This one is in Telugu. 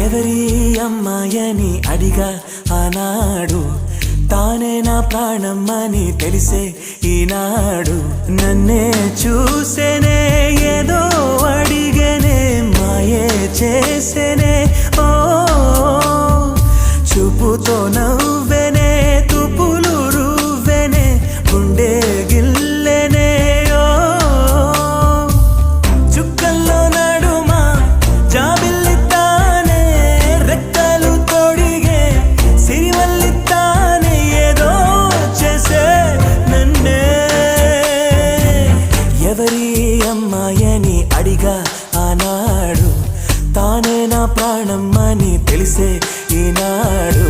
ఎవరి అమ్మాయని అడిగా ఆనాడు తానే నా ప్రాణమ్మని తెలిసే ఈనాడు నన్నే చూసేనే ఏదో అడిగేనే మాయే చేసేనే ఓ చూపుతో నవ్వెనే తుపులు రువ్వెనే గుండె గిల్లెనే ఓ చుక్కల్లో నడుమా జాబిల్లితానే రెక్కలు తొడిగే సిరివల్లితానే ఏదో చేసే నన్నే ఎవరి అమ్మాయని అడిగా ఆనాడు తానే నా ప్రాణమ్మని తెలిసే ఈనాడు